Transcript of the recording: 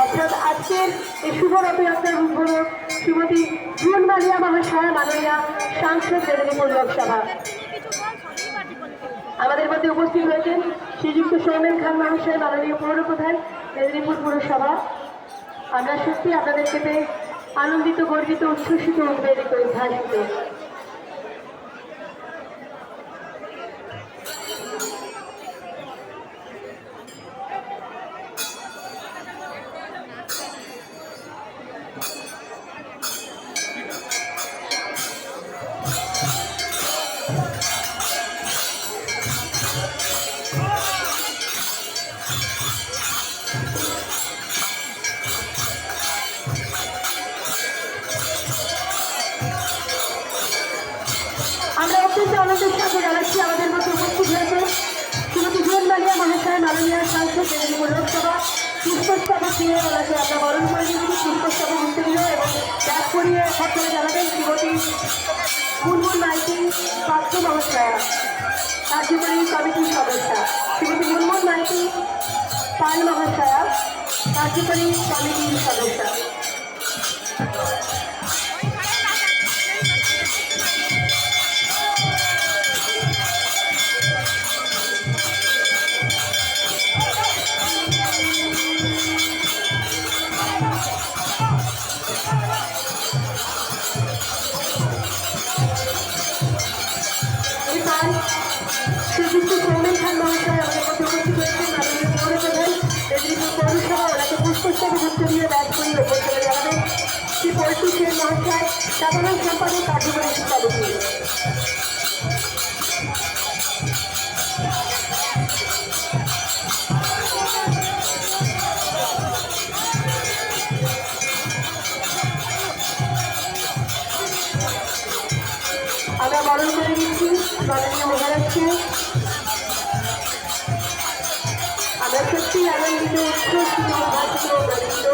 অর্থাৎ আজকের এই শুভ রথযাত্রার উদ্বোধক শ্রীমতী জুন মালিয়া মহাশয়া মাননীয়া সাংসদ মেদিনীপুর লোকসভা। আমাদের মধ্যে উপস্থিত হয়েছেন শ্রীযুক্ত সৌমেন খান মহাশয় মাননীয় পৌর প্রধান মেদিনীপুর পুরসভা। আমরা সত্যি আপনাদেরকে পেয়ে আনন্দিত, গর্বিত, উচ্ছ্বসিত, উদ্বেলিত, উদ্ভাসিত। আমরা অত্যন্ত আনন্দের সাথে জানাচ্ছি আমাদের মধ্যে উপস্থিত হয়েছে শ্রীমতী জুন মালিয়া মহাশয় মাননীয় সাংসদ মেদিনীপুর লোকসভা। পুষ্পস্তবক দিয়ে ওনাকে আমরা বরণ করে দিয়েছি। পুষ্পস্তবক উঠতে দিল এবং ব্যাগ করিয়ে সকলে জানাবেন শ্রীমতী মুনমুন মাইতি পাত্র মহাশয়া, কার্যকরী কমিটির সদস্য। শ্রীমতী মুনমুন মাইতি পাল মহাশয়া, কার্যকরী কমিটির সদস্য। শ্রীযুক্ত সৌমেন খান মহাশয় আমাদের মধ্যে উপস্থিত হয়েছেন মাননীয় পৌর প্রধান মেদিনীপুর পৌরসভা। ওনাকে পুষ্পস্তবক উত্তর দিয়ে ব্যাগ করিয়ে ওপর চলে জানাবেন শ্রী পল্টু সেন মহাশয়, সাধারণ সম্পাদক, কার্যকরী সমিতি। আমরা বরণ করে দিচ্ছি মাননীয় মহারাজকে। আমরা সত্যি আনন্দিত, উচ্ছ্বসিত, উদ্ভাসিত, গর্বিত।